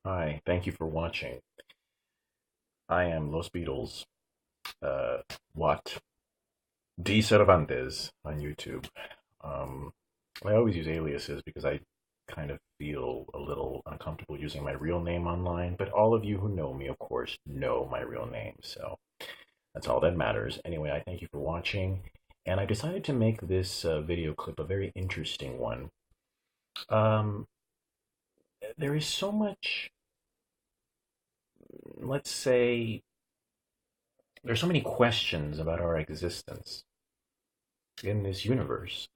Hi, thank you for watching. I am Los Beatles. Uh, what? D Cervantes on YouTube. Um, I always use aliases because I kind of feel a little uncomfortable using my real name online, but all of you who know me, of course, know my real name, so that's all that matters. Anyway, I thank you for watching, and I decided to make this video clip a very interesting one. Um, there is so much, let's say, there's so many questions about our existence in this universe.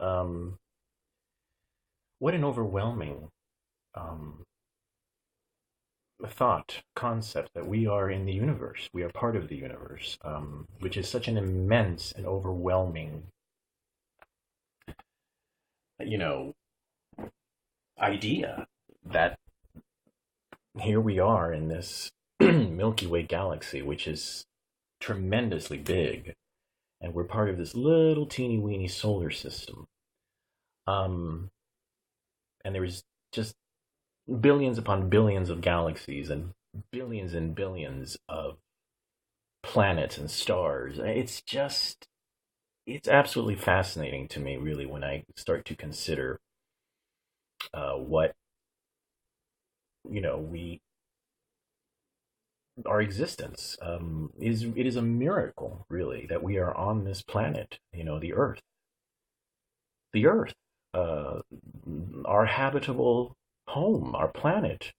What an overwhelming um, thought, concept that we are in the universe. We are part of the universe, which is such an immense and overwhelming, you know, idea that here we are in this Milky Way galaxy, which is tremendously big, and we're part of this little teeny weeny solar system. Um, and there's just billions upon billions of galaxies and billions of planets and stars. It's absolutely fascinating to me, really, when I start to consider what, we, our existence is. It is a miracle, really, that we are on this planet, the Earth, uh, our habitable home, our planet.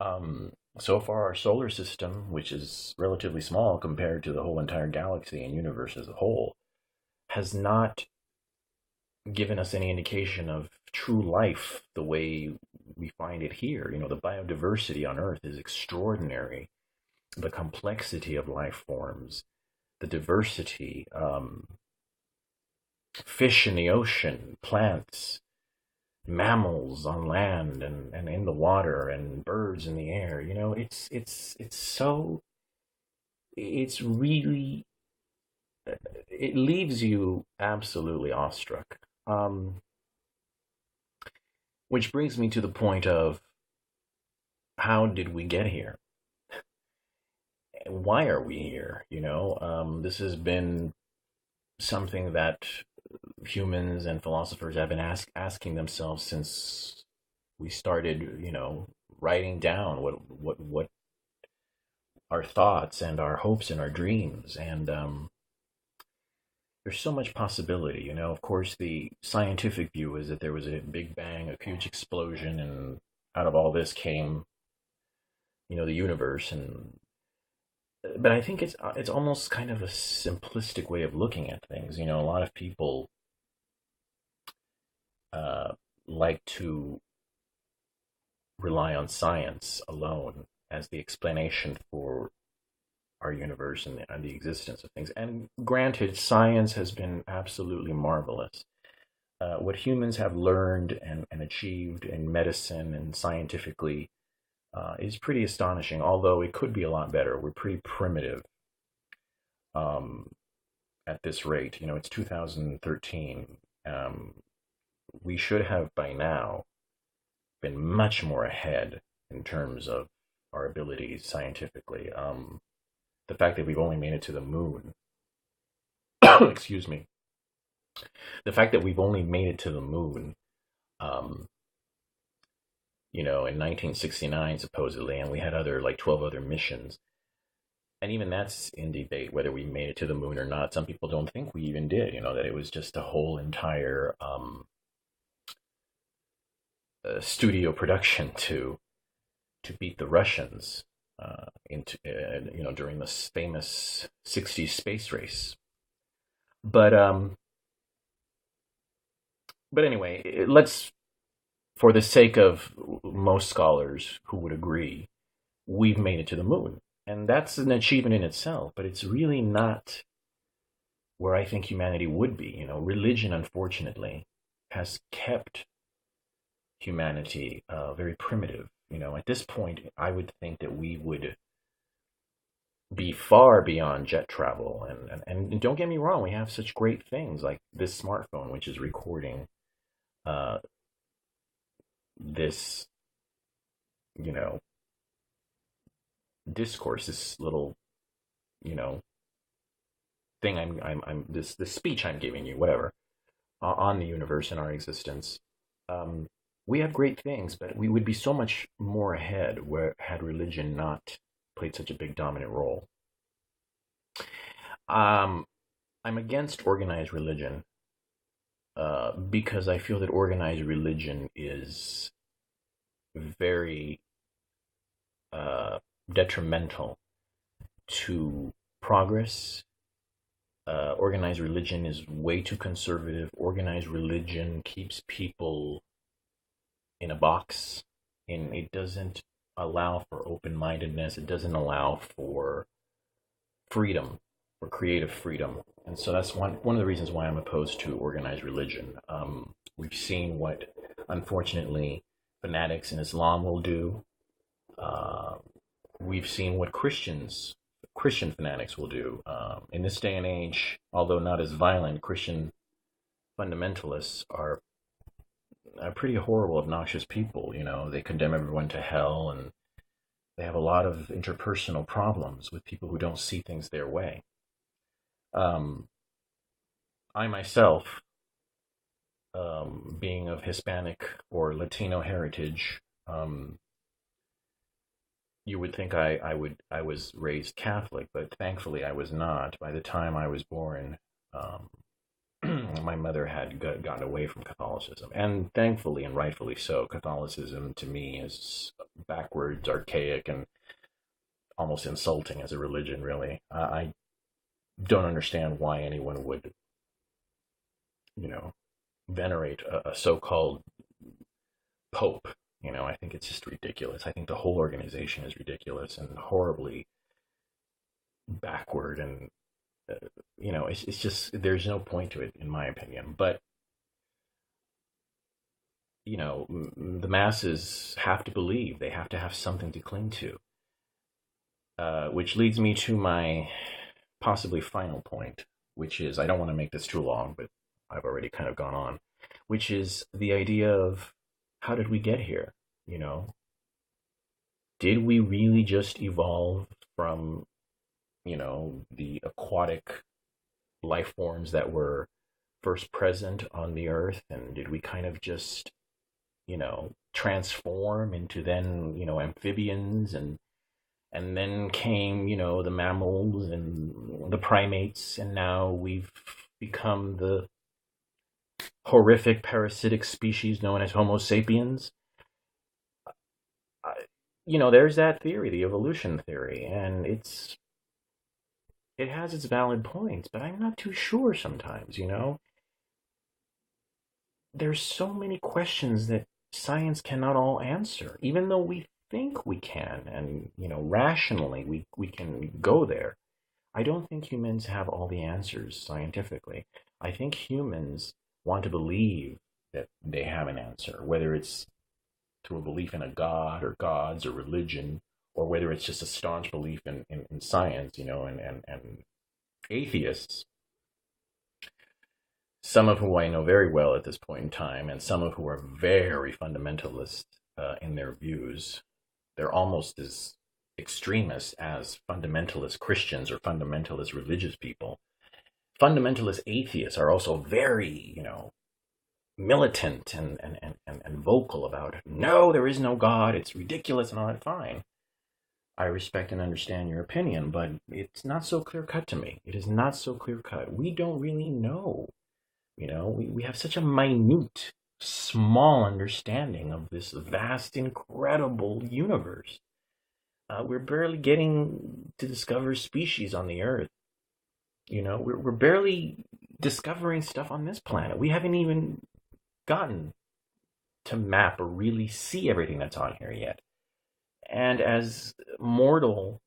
Um, so far, our solar system, which is relatively small compared to the whole entire galaxy and universe as a whole, has not given us any indication of true life the way we find it here. The biodiversity on Earth is extraordinary. The complexity of life forms, the diversity, fish in the ocean, plants, mammals on land and in the water, and birds in the air. It's really, it leaves you absolutely awestruck. Which brings me to the point of, how did we get here? Why are we here? This has been something that humans and philosophers have been asking themselves since we started, writing down what our thoughts and our hopes and our dreams. And there's so much possibility. Of course, the scientific view is that there was a big bang, a huge explosion, and out of all this came, the universe. And but I think it's almost kind of a simplistic way of looking at things. A lot of people uh, like to rely on science alone as the explanation for our universe and the existence of things. And granted, science has been absolutely marvelous. What humans have learned and achieved in medicine and scientifically is pretty astonishing, although it could be a lot better. We're pretty primitive um, at this rate. It's 2013. We should have by now been much more ahead in terms of our abilities scientifically. The fact that we've only made it to the moon, excuse me, the fact that we've only made it to the moon, um, in 1969 supposedly, and we had other like 12 other missions. And even that's in debate whether we made it to the moon or not. Some people don't think we even did. That it was just a whole entire studio production to beat the Russians into during this famous '60s space race. But anyway, let's, for the sake of most scholars who would agree, we've made it to the moon, and that's an achievement in itself. But it's really not where I think humanity would be. Religion, unfortunately, has kept humanity very primitive. At this point, I would think that we would be far beyond jet travel. And don't get me wrong, we have such great things like this smartphone, which is recording uh, this, you know, discourse, this little, you know, thing this speech I'm giving you, whatever, on the universe and our existence. Um, we have great things, but we would be so much more ahead where had religion not played such a big dominant role. Um, I'm against organized religion because I feel that organized religion is very detrimental to progress. Organized religion is way too conservative. Organized religion keeps people in a box, and it doesn't allow for open-mindedness. It doesn't allow for freedom, for creative freedom. And so that's one of the reasons why I'm opposed to organized religion. We've seen what, unfortunately, fanatics in Islam will do. Uh, we've seen what Christian fanatics will do. In this day and age, although not as violent, Christian fundamentalists are pretty horrible, obnoxious people. You know, they condemn everyone to hell, and they have a lot of interpersonal problems with people who don't see things their way. Um, I myself, being of Hispanic or Latino heritage, you would think I was raised Catholic, but thankfully I was not. By the time I was born, um, my mother had gotten away from Catholicism, and thankfully and rightfully so. Catholicism to me is backwards, archaic, and almost insulting as a religion. Really, I don't understand why anyone would, you know, venerate a so-called pope. You know, I think it's just ridiculous. I think the whole organization is ridiculous and horribly backward, and you know, it's just there's no point to it in my opinion. But you know, the masses have to believe; they have to have something to cling to. Which leads me to my possibly final point, which is I don't want to make this too long, but I've already kind of gone on, which is the idea of how did we get here? You know, did we really just evolve from, you know, the aquatic life forms that were first present on the earth? And did we kind of just, you know, transform into then, you know, amphibians, and then came, you know, the mammals and the primates, and now we've become the horrific parasitic species known as Homo sapiens? You know, there's that theory, the evolution theory, and it has its valid points, but I'm not too sure sometimes, you know? There's so many questions that science cannot all answer, even though we think we can, and, you know, rationally we can go there. I don't think humans have all the answers scientifically. I think humans want to believe that they have an answer, whether it's through a belief in a god or gods or religion, or whether it's just a staunch belief in science, you know, and atheists, some of whom I know very well at this point in time, and some of who are very fundamentalist in their views. They're almost as extremist as fundamentalist Christians or fundamentalist religious people. Fundamentalist atheists are also very, you know, militant and vocal about no, there is no God, it's ridiculous and all that. Fine. I respect and understand your opinion, but it's not so clear cut to me. It is not so clear cut. We don't really know. You know, we have such a minute, small understanding of this vast, incredible universe. We're barely getting to discover species on the Earth. You know, we're barely discovering stuff on this planet. We haven't even gotten to map or really see everything that's on here yet. And as mortal,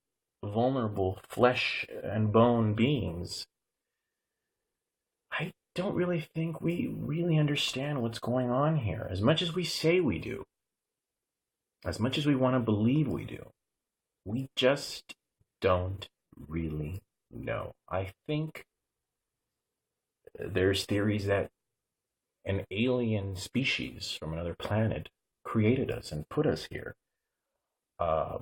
vulnerable flesh and bone beings, I don't really think we really understand what's going on here, as much as we say we do, as much as we want to believe we do. We just don't really know. I think there's theories that an alien species from another planet created us and put us here. Uh,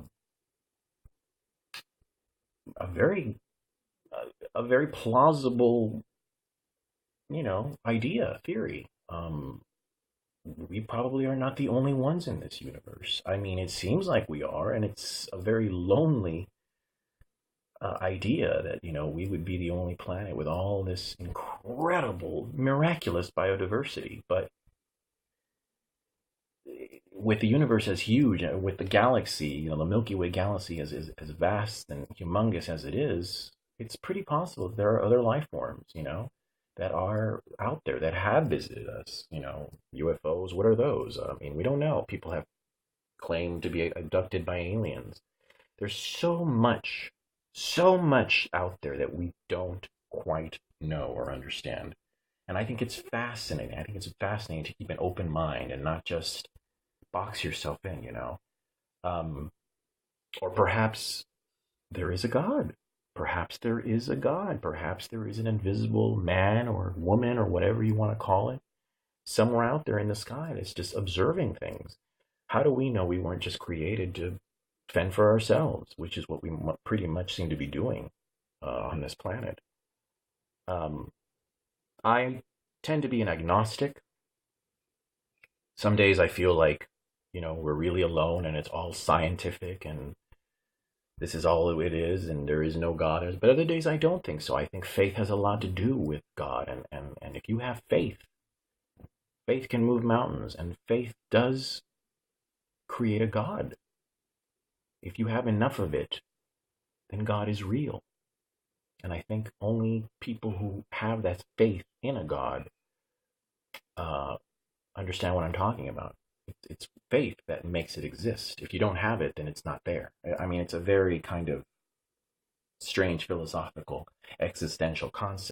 a very plausible, idea, theory. We probably are not the only ones in this universe. I mean, it seems like we are, and it's a very lonely idea that, we would be the only planet with all this incredible, miraculous biodiversity. But with the universe as huge, with the galaxy, the Milky Way galaxy as vast and humongous as it is, it's pretty possible that there are other life forms, that are out there that have visited us. UFOs, what are those? I mean, we don't know. People have claimed to be abducted by aliens. There's so much out there that we don't quite know or understand. And I think it's fascinating. I think it's fascinating to keep an open mind and not just box yourself in. Or perhaps there is a God. Perhaps there is a God. Perhaps there is an invisible man or woman or whatever you want to call it, somewhere out there in the sky that's just observing things. How do we know we weren't just created to fend for ourselves, which is what we pretty much seem to be doing on this planet? I tend to be an agnostic. Some days I feel like, we're really alone and it's all scientific and this is all it is and there is no God. But other days I don't think so. I think faith has a lot to do with God. And if you have faith, faith can move mountains, and faith does create a God. If you have enough of it, then God is real. And I think only people who have that faith in a God understand what I'm talking about. It's faith that makes it exist. If you don't have it, then it's not there. I mean, it's a very kind of strange philosophical, existential concept.